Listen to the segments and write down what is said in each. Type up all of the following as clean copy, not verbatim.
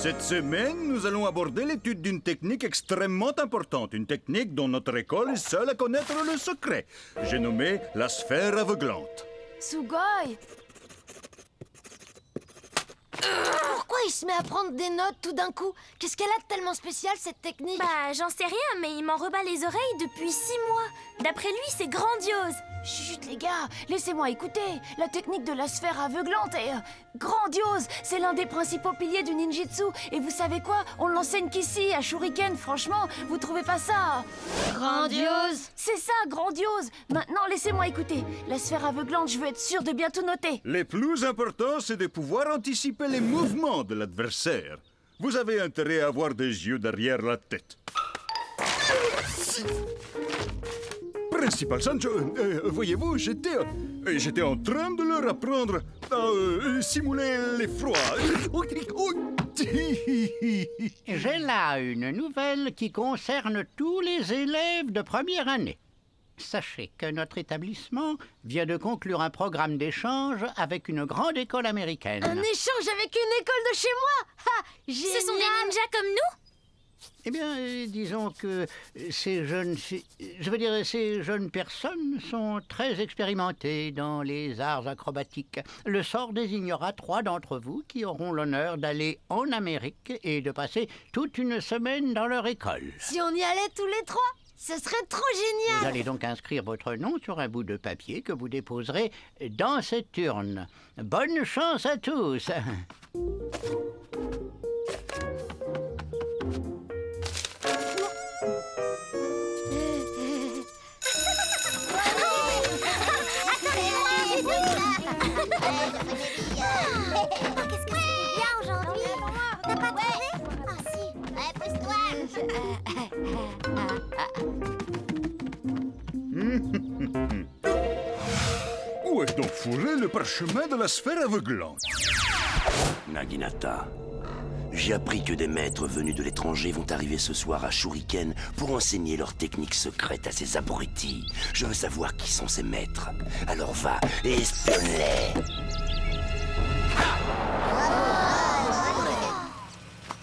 Cette semaine, nous allons aborder l'étude d'une technique extrêmement importante, une technique dont notre école est seule à connaître le secret. J'ai nommé la sphère aveuglante. Sugoi! Pourquoi il se met à prendre des notes tout d'un coup? Qu'est-ce qu'elle a de tellement spécial, cette technique? Bah, j'en sais rien, mais il m'en rebat les oreilles depuis 6 mois. D'après lui, c'est grandiose. Chut, les gars, laissez-moi écouter. La technique de la sphère aveuglante est grandiose. C'est l'un des principaux piliers du ninjitsu. Et vous savez quoi? On l'enseigne qu'ici, à Shuriken. Franchement, vous trouvez pas ça Grandiose? C'est ça, grandiose. Maintenant, laissez-moi écouter. La sphère aveuglante, je veux être sûre de bien tout noter. Le plus important, c'est de pouvoir anticiper les mouvements de l'adversaire. Vous avez intérêt à avoir des yeux derrière la tête. Principal Sancho, voyez-vous, j'étais en train de leur apprendre à simuler l'effroi. J'ai là une nouvelle qui concerne tous les élèves de première année. Sachez que notre établissement vient de conclure un programme d'échange avec une grande école américaine. Un échange avec une école de chez moi? Ha! Génial! Ce sont des ninjas comme nous? Eh bien, disons que ces jeunes personnes sont très expérimentées dans les arts acrobatiques. Le sort désignera 3 d'entre vous qui auront l'honneur d'aller en Amérique et de passer toute une semaine dans leur école. Si on y allait tous les 3, ce serait trop génial! Vous allez donc inscrire votre nom sur un bout de papier que vous déposerez dans cette urne. Bonne chance à tous! Qu'est-ce que c'est bien aujourd'hui? T'as pas trouvé? Ah si, ouais, pousse-toi. Où est donc fourré le parchemin de la sphère aveuglante? Naginata, j'ai appris que des maîtres venus de l'étranger vont arriver ce soir à Shuriken pour enseigner leurs techniques secrètes à ces abrutis. Je veux savoir qui sont ces maîtres. Alors va et espionne-les.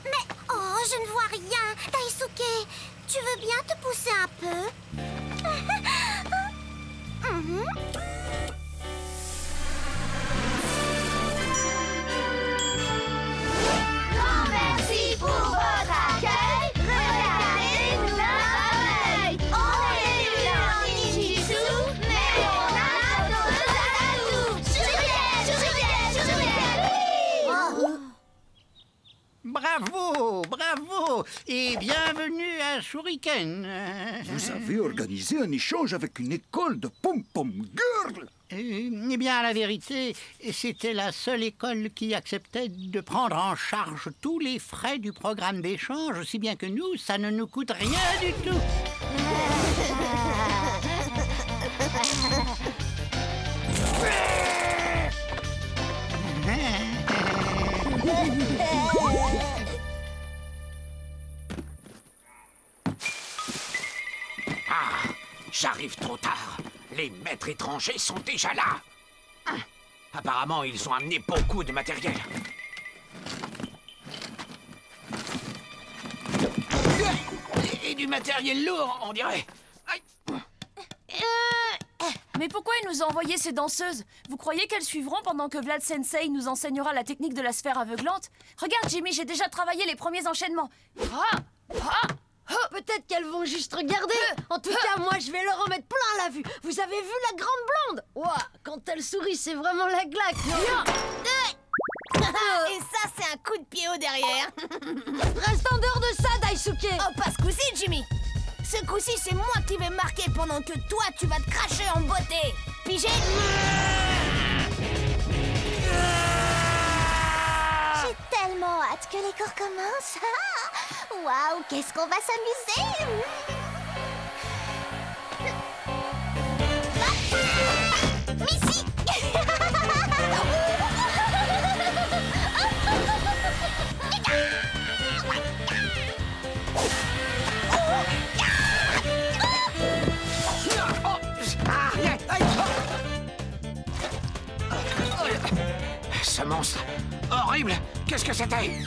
Mais oh, je ne vois rien. Daisuke, tu veux bien te pousser un peu? Merci pour votre accueil. Regardez-nous d'un œil. On est nuls en ninjitsu, mais on a nos atouts. Shuriken, Shuriken, Shuriken. Bravo, bravo et bienvenue à Shuriken. Vous avez organisé un échange avec une école de pom-pom girl? Eh bien, la vérité, c'était la seule école qui acceptait de prendre en charge tous les frais du programme d'échange, si bien que nous, ça ne nous coûte rien du tout. Ah, j'arrive trop tard. Les maîtres étrangers sont déjà là. Apparemment, ils ont amené beaucoup de matériel. Et du matériel lourd, on dirait. Aïe. Mais pourquoi il nous a envoyé ces danseuses? Vous croyez qu'elles suivront pendant que Vlad Sensei nous enseignera la technique de la sphère aveuglante? Regarde, Jimmy, j'ai déjà travaillé les premiers enchaînements. Peut-être qu'elles vont juste regarder. En tout cas, moi, je vais leur en mettre plein la vue. Vous avez vu la grande blonde? Ouah, quand elle sourit, c'est vraiment la claque. Et ça, c'est un coup de pied au derrière. Reste en dehors de ça, Daisuke. Oh, pas ce coup-ci, Jimmy. Ce coup-ci, c'est moi qui vais marquer pendant que toi, tu vas te cracher en beauté. Pigé? J'ai tellement hâte que les cours commencent. Waouh, qu'est-ce qu'on va s'amuser. Missy. Ce monstre horrible. Qu'est-ce que c'était? Aïe.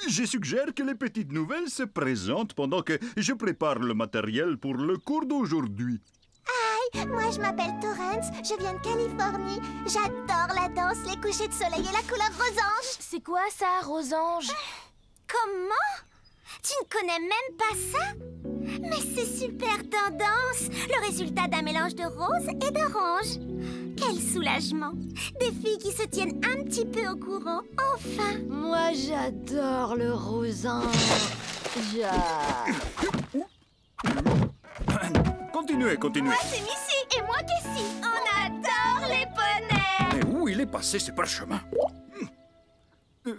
Je suggère que les petites nouvelles se présentent pendant que je prépare le matériel pour le cours d'aujourd'hui. Aïe, moi je m'appelle Torrance, je viens de Californie. J'adore la danse, les couchers de soleil et la couleur rosange. C'est quoi ça, Rosange? Comment? Tu ne connais même pas ça? Mais c'est super tendance! Le résultat d'un mélange de rose et d'orange. Quel soulagement! Des filles qui se tiennent un petit peu au courant, enfin! Moi, j'adore le rosange. Continuez, continuez. Moi c'est Missy et moi Cassie. On adore les poneys! Mais où il est passé ce parchemin?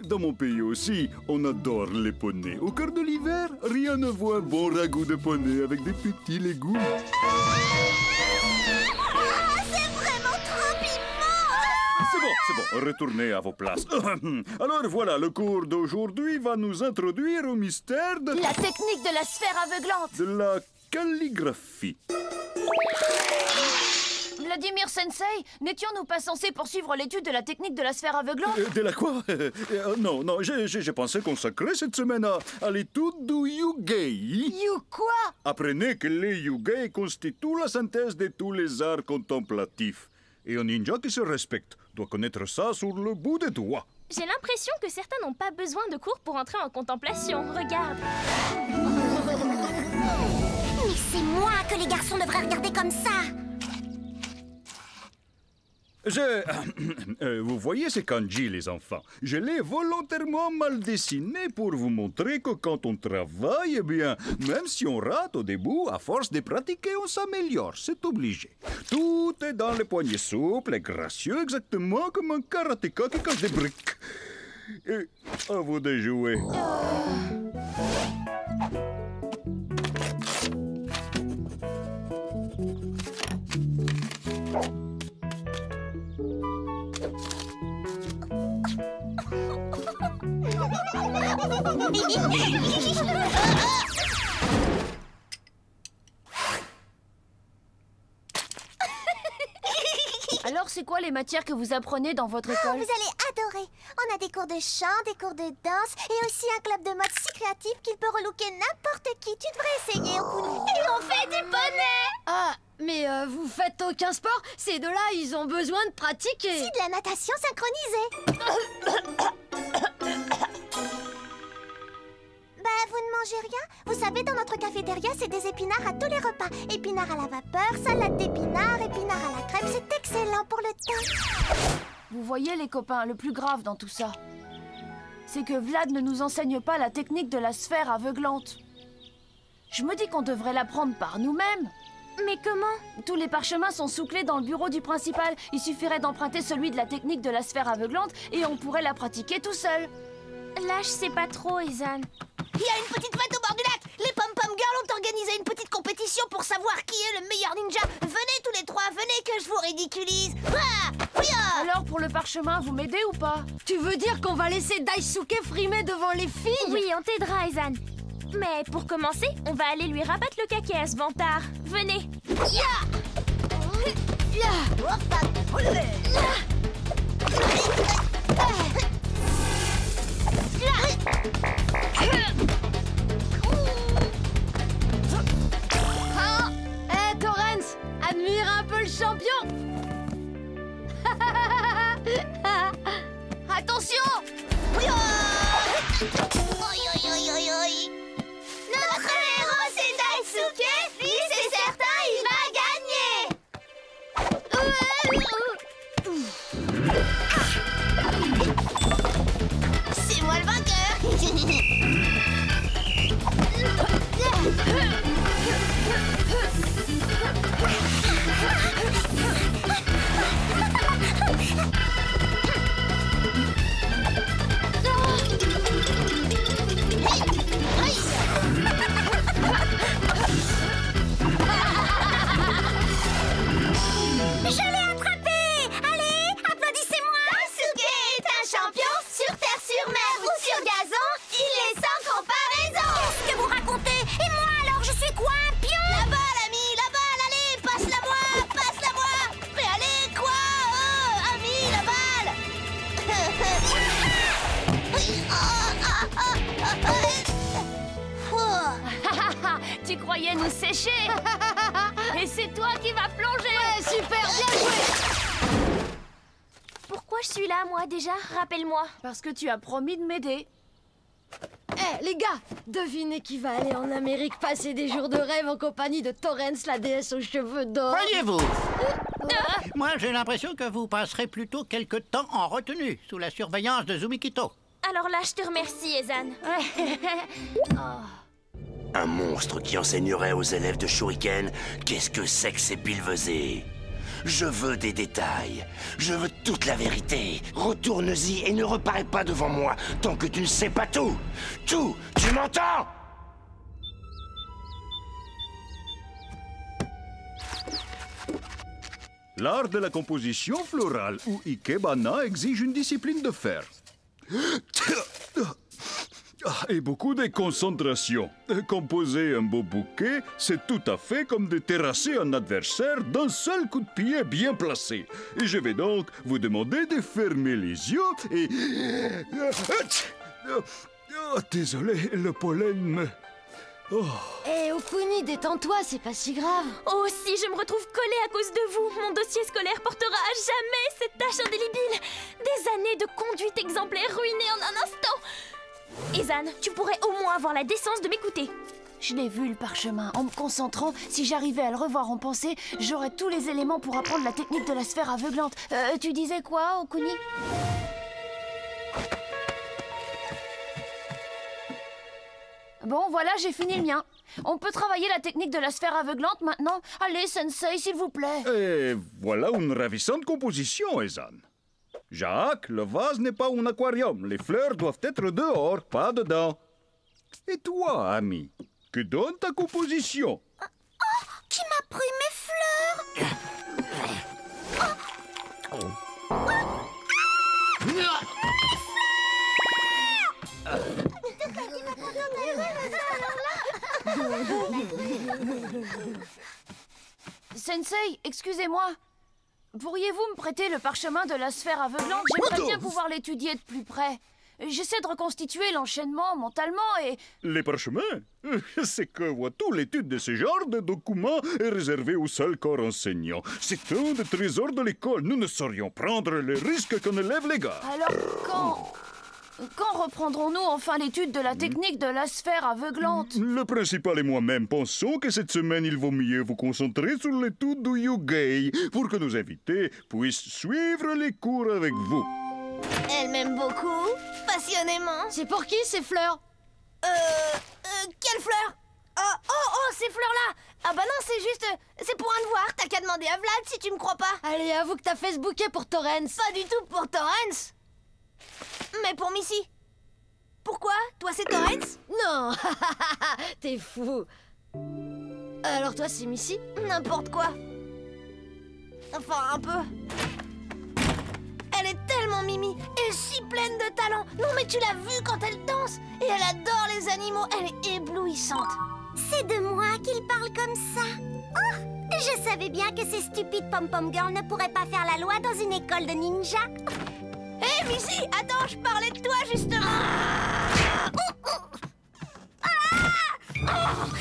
Dans mon pays aussi, on adore les poneys. Au cœur de l'hiver, rien ne vaut un bon ragoût de poney avec des petits légumes. Ah, c'est vraiment trop piment! C'est bon, retournez à vos places. Alors voilà, le cours d'aujourd'hui va nous introduire au mystère de La technique de la sphère aveuglante. la calligraphie. Vladimir Sensei, n'étions-nous pas censés poursuivre l'étude de la technique de la sphère aveuglante? De la quoi? Non, j'ai pensé consacrer cette semaine à l'étude du Yugei. You quoi? Apprenez que les Yugei constituent la synthèse de tous les arts contemplatifs. Et un ninja qui se respecte doit connaître ça sur le bout des doigts. J'ai l'impression que certains n'ont pas besoin de cours pour entrer en contemplation. Regarde. Mais c'est moi que les garçons devraient regarder comme ça! Vous voyez ces kanji, les enfants? Je l'ai volontairement mal dessiné pour vous montrer que quand on travaille, eh bien, même si on rate au début, à force de pratiquer, on s'améliore. C'est obligé. Tout est dans les poignets souples et gracieux, exactement comme un karatéka qui cache des briques. Et à vous de jouer. Alors, c'est quoi les matières que vous apprenez dans votre Oh, école? vous allez adorer! On a des cours de chant, des cours de danse et aussi un club de mode si créatif qu'il peut relooker n'importe qui. Tu devrais essayer, Okuni. Et on fait du poney! Ah, mais vous faites aucun sport? Ces deux-là, ils ont besoin de pratiquer. Si, de la natation synchronisée. Bah, vous ne mangez rien? Vous savez, dans notre cafétéria, c'est des épinards à tous les repas. Épinards à la vapeur, salade d'épinards, épinards à la crème. C'est excellent pour le teint. Vous voyez, les copains, le plus grave dans tout ça, c'est que Vlad ne nous enseigne pas la technique de la sphère aveuglante. Je me dis qu'on devrait l'apprendre par nous-mêmes. Mais comment? Tous les parchemins sont sous clé dans le bureau du principal. Il suffirait d'emprunter celui de la technique de la sphère aveuglante et on pourrait la pratiquer tout seul. Là, je sais pas trop, Izan. Il y a une petite fête au bord du lac. Les Pom-Pom Girls ont organisé une petite compétition pour savoir qui est le meilleur ninja. Venez tous les trois, venez que je vous ridiculise. Ah, ouya. Alors, pour le parchemin, vous m'aidez ou pas? Tu veux dire qu'on va laisser Daisuke frimer devant les filles? Oui, on t'aidera, Izan. Mais pour commencer, on va aller lui rabattre le caquet à ce vantard. Venez. Hé, Torrance, admire un peu le champion. Attention! Notre héros, c'est Daisuke. Lui, c'est certain, il va gagner. C'est moi le vainqueur. Tu croyais nous sécher. Et c'est toi qui vas plonger. Ouais, super, bien joué. Pourquoi je suis là, moi, déjà? Rappelle-moi. Parce que tu as promis de m'aider. Eh, les gars, devinez qui va aller en Amérique passer des jours de rêve en compagnie de Torrance, la déesse aux cheveux d'or. Voyez-vous, moi j'ai l'impression que vous passerez plutôt quelque temps en retenue, sous la surveillance de Zumikito. Alors là, je te remercie, Ezan. Un monstre qui enseignerait aux élèves de Shuriken qu'est-ce que c'est que ces billevesées. Je veux des détails. Je veux toute la vérité. Retourne-y et ne reparais pas devant moi tant que tu ne sais pas tout. Tout, tu m'entends? L'art de la composition florale ou ikebana exige une discipline de fer. Et beaucoup de concentration. Composer un beau bouquet, c'est tout à fait comme de terrasser un adversaire d'un seul coup de pied bien placé. Et je vais donc vous demander de fermer les yeux et... désolé, le pollen me... Eh, Okuni, détends-toi, c'est pas si grave. Oh, si je me retrouve collée à cause de vous, mon dossier scolaire portera à jamais cette tâche indélébile. Des années de conduite exemplaire ruinées en un instant. Ezan, tu pourrais au moins avoir la décence de m'écouter. Je l'ai vu, le parchemin. En me concentrant, si j'arrivais à le revoir en pensée, j'aurais tous les éléments pour apprendre la technique de la sphère aveuglante. Tu disais quoi, Okuni? Bon, voilà, j'ai fini le mien. On peut travailler la technique de la sphère aveuglante maintenant. Allez, Sensei, s'il vous plaît. Et voilà une ravissante composition, Ezan. Jacques, le vase n'est pas un aquarium. Les fleurs doivent être dehors, pas dedans. Et toi, ami, que donne ta composition? Qui m'a pris mes fleurs? Sensei, excusez-moi. Pourriez-vous me prêter le parchemin de la sphère aveuglante? J'aimerais bien pouvoir l'étudier de plus près. J'essaie de reconstituer l'enchaînement mentalement et... Les parchemins? C'est que, vois-tu, l'étude de ce genre de documents est réservée au seul corps enseignant. C'est un des trésors de l'école. Nous ne saurions prendre les risques qu'un élève légal. Alors, quand reprendrons-nous enfin l'étude de la technique de la sphère aveuglante? Le principal et moi-même pensons que cette semaine, il vaut mieux vous concentrer sur l'étude du Yugei pour que nos invités puissent suivre les cours avec vous. Elle m'aime beaucoup, passionnément. C'est pour qui, ces fleurs? Quelle fleur? Oh, ces fleurs-là. Ah bah non, c'est juste... c'est pour un devoir, t'as qu'à demander à Vlad si tu me crois pas. Allez, avoue que t'as fait ce bouquet pour Torrance. Pas du tout pour Torrance. Mais pour Missy. Pourquoi? Toi, c'est Torrance? Non. T'es fou. Alors toi, c'est Missy? N'importe quoi. Enfin, un peu. Elle est tellement mimi et si pleine de talent. Non mais tu l'as vue quand elle danse. Et elle adore les animaux, elle est éblouissante. C'est de moi qu'il parle comme ça. Oh, je savais bien que ces stupides pom-pom girls ne pourraient pas faire la loi dans une école de ninja. Hé Missy, attends, je parlais de toi justement.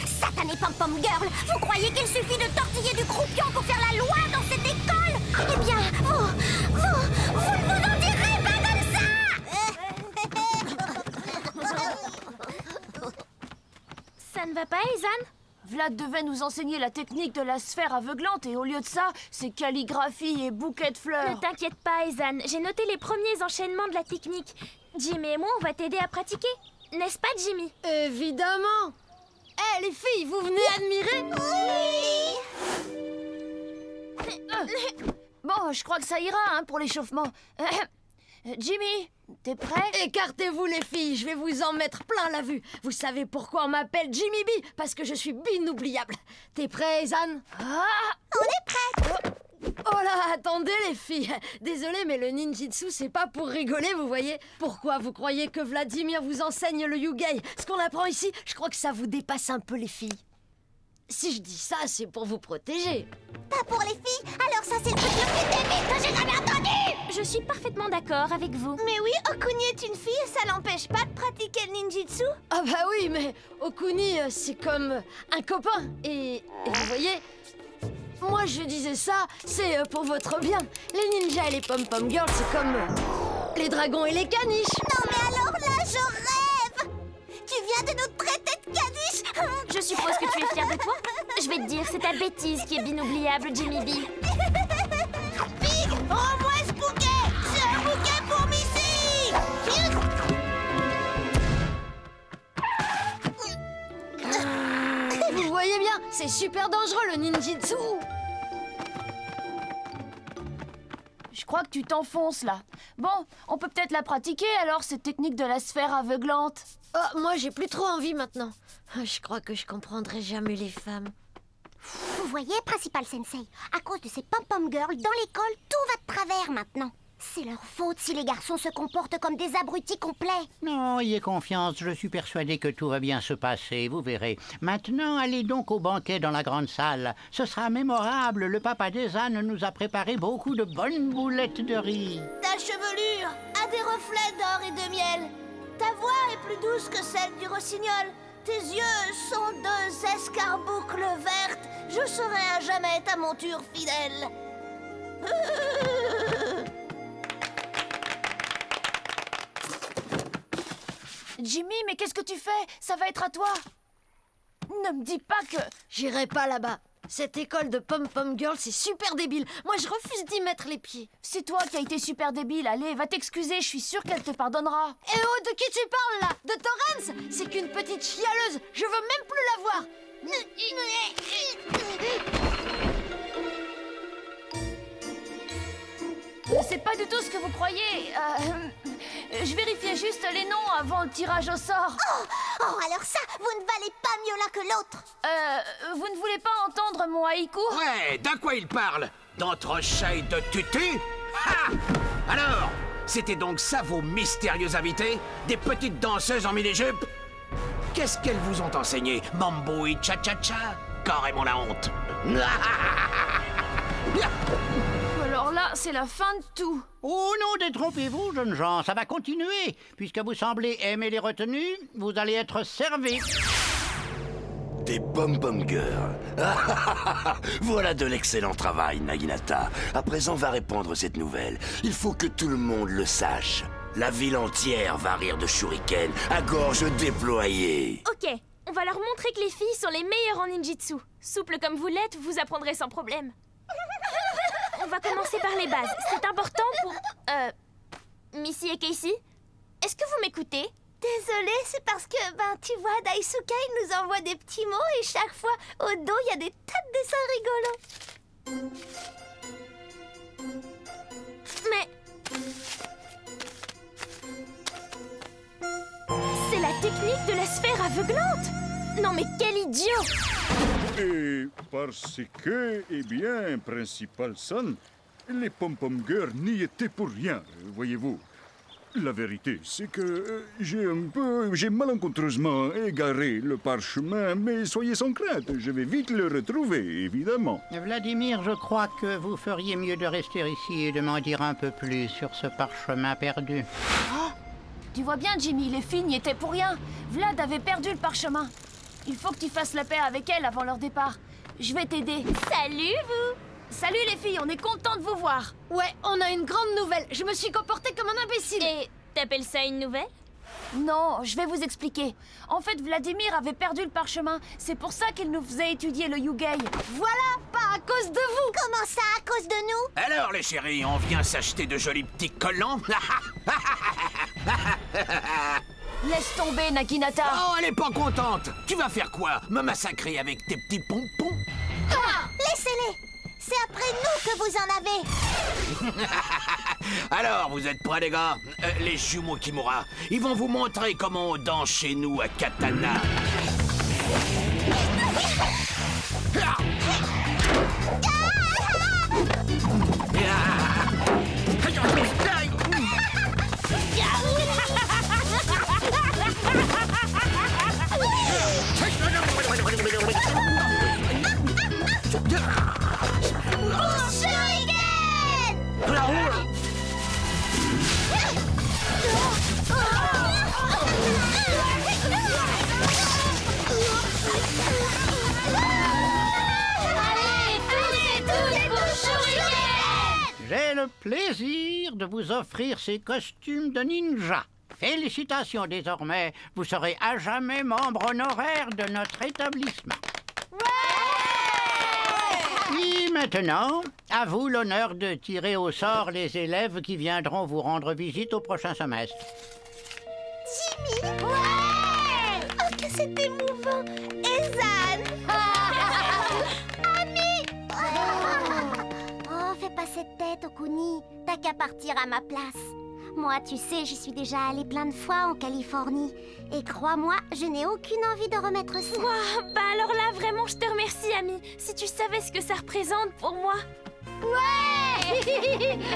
Satané pom-pom girl, vous croyez qu'il suffit de tortiller du croupion pour faire la loi dans cette école? Eh bien, vous ne vous en direz pas comme ça. Ça ne va pas, Ezan? Vlad devait nous enseigner la technique de la sphère aveuglante et au lieu de ça, c'est calligraphie et bouquet de fleurs. Ne t'inquiète pas, Ezan. J'ai noté les premiers enchaînements de la technique. Jimmy et moi, on va t'aider à pratiquer. N'est-ce pas, Jimmy? Évidemment. Eh, les filles, vous venez admirer? Bon, je crois que ça ira hein, pour l'échauffement. Jimmy, t'es prêt? Écartez-vous, les filles, je vais vous en mettre plein la vue. Vous savez pourquoi on m'appelle Jimmy B? Parce que je suis inoubliable. T'es prêt, Ezan? On est prêts. Oh là, attendez les filles. Désolée, mais le ninjitsu, c'est pas pour rigoler, vous voyez. Pourquoi vous croyez que Vladimir vous enseigne le Yugei? Ce qu'on apprend ici, je crois que ça vous dépasse un peu, les filles. Si je dis ça, c'est pour vous protéger. Pas pour les filles? Alors ça, c'est le truc le plus débile que j'ai jamais entendu! Je suis parfaitement d'accord avec vous. Mais oui, Okuni est une fille et ça l'empêche pas de pratiquer le ninjitsu? Ah bah oui, mais Okuni, c'est comme un copain. Et vous voyez, moi je disais ça, c'est pour votre bien. Les ninjas et les pom-pom girls, c'est comme les dragons et les caniches. Non mais alors là, je rêve! Tu viens de nous traiter de caniches? Je suppose que tu es fière de toi. Je vais te dire, c'est ta bêtise qui est inoubliable, Jimmy B. Pig, rends-moi ce bouquet! C'est un bouquet pour Missy! Vous voyez bien, c'est super dangereux le ninjitsu. Je crois que tu t'enfonces là. Bon, on peut peut-être la pratiquer alors, cette technique de la sphère aveuglante. Oh, moi j'ai plus trop envie maintenant. Je crois que je comprendrai jamais les femmes. Vous voyez, Principal Sensei, à cause de ces pom-pom girls, dans l'école, tout va de travers maintenant. C'est leur faute si les garçons se comportent comme des abrutis complets. Non, ayez confiance, je suis persuadé que tout va bien se passer, vous verrez. Maintenant, allez donc au banquet dans la grande salle. Ce sera mémorable, le papa des ânes nous a préparé beaucoup de bonnes boulettes de riz. Ta chevelure a des reflets d'or et de miel. Ta voix est plus douce que celle du rossignol. Tes yeux sont deux escarboucles vertes. Je serai à jamais ta monture fidèle. Jimmy, mais qu'est-ce que tu fais? Ça va être à toi. Ne me dis pas que... J'irai pas là-bas. Cette école de pom-pom girl, c'est super débile. Moi, je refuse d'y mettre les pieds. C'est toi qui as été super débile. Allez, va t'excuser, je suis sûre qu'elle te pardonnera. Eh oh, de qui tu parles là? De Torrance? C'est qu'une petite chialeuse. Je veux même plus la voir. C'est pas du tout ce que vous croyez. Je vérifiais juste les noms avant le tirage au sort. Oh, alors ça, vous ne valez pas mieux l'un que l'autre. Vous ne voulez pas entendre mon haïku? Ouais, d'un quoi il parle? D'entrechat et de tutu? Ha! Alors, c'était donc ça vos mystérieux invités? Des petites danseuses en mini-jupe? Qu'est-ce qu'elles vous ont enseigné? Mambo et cha-cha-cha? Carrément la honte. Alors là, c'est la fin de tout. Oh non, détrompez-vous, jeunes gens, ça va continuer. Puisque vous semblez aimer les retenues, vous allez être servis. Des pom-pom girls. Voilà de l'excellent travail, Naginata. À présent, va répandre cette nouvelle. Il faut que tout le monde le sache. La ville entière va rire de Shuriken à gorge déployée. Ok, on va leur montrer que les filles sont les meilleures en ninjitsu. Souple comme vous l'êtes, vous apprendrez sans problème. On va commencer par les bases. C'est important pour... Missy et Casey, est-ce que vous m'écoutez? Désolée, c'est parce que, tu vois, Daisuke il nous envoie des petits mots et chaque fois, au dos, il y a des tas de dessins rigolos. Mais... c'est la technique de la sphère aveuglante! Non mais quel idiot! Et parce que, eh bien, Principal Son, les pom-pom girls n'y étaient pour rien, voyez-vous. La vérité, c'est que j'ai malencontreusement égaré le parchemin, mais soyez sans crainte, je vais vite le retrouver, évidemment. Vladimir, je crois que vous feriez mieux de rester ici et de m'en dire un peu plus sur ce parchemin perdu. Oh, tu vois bien, Jimmy, les filles n'y étaient pour rien. Vlad avait perdu le parchemin. Il faut que tu fasses la paix avec elle avant leur départ. Je vais t'aider. Salut, vous! Salut les filles, on est content de vous voir. Ouais, on a une grande nouvelle. Je me suis comportée comme un imbécile. Et t'appelles ça une nouvelle? Non, je vais vous expliquer. En fait, Vladimir avait perdu le parchemin. C'est pour ça qu'il nous faisait étudier le Yugei. Voilà, pas à cause de vous. Comment ça, à cause de nous? Alors, les chéris, on vient s'acheter de jolis petits collants? Laisse tomber, Naginata. Oh, elle est pas contente. Tu vas faire quoi? Me massacrer avec tes petits pompons? Laissez-les. C'est après nous que vous en avez. Alors, vous êtes prêts, les gars? Les jumeaux Kimura, ils vont vous montrer comment on danse chez nous à Katana. le plaisir de vous offrir ces costumes de ninja. Félicitations désormais, vous serez à jamais membre honoraire de notre établissement. Et maintenant, à vous l'honneur de tirer au sort les élèves qui viendront vous rendre visite au prochain semestre. Jimmy! Ouais! Oh, que c'est émouvant! Ezan! Ami! Oh, fais pas cette tête, Okuni. T'as qu'à partir à ma place. Moi, tu sais, j'y suis déjà allée plein de fois en Californie. Et crois-moi, je n'ai aucune envie de remettre ça. Waouh, bah alors là, vraiment, je te remercie, Ami. Si tu savais ce que ça représente pour moi. Ouais! Génial!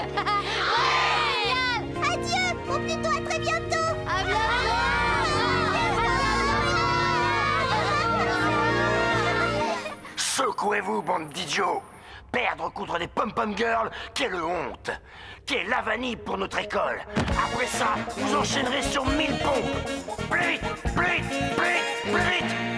Adieu! Ou plutôt à très bientôt! À bientôt! Secouez-vous, bande d'idiots! Perdre contre des pom-pom girls, quelle honte! Quelle avanie pour notre école! Après ça, vous enchaînerez sur 1000 pompes! Plus vite! Plus vite! Plus vite! Plus vite!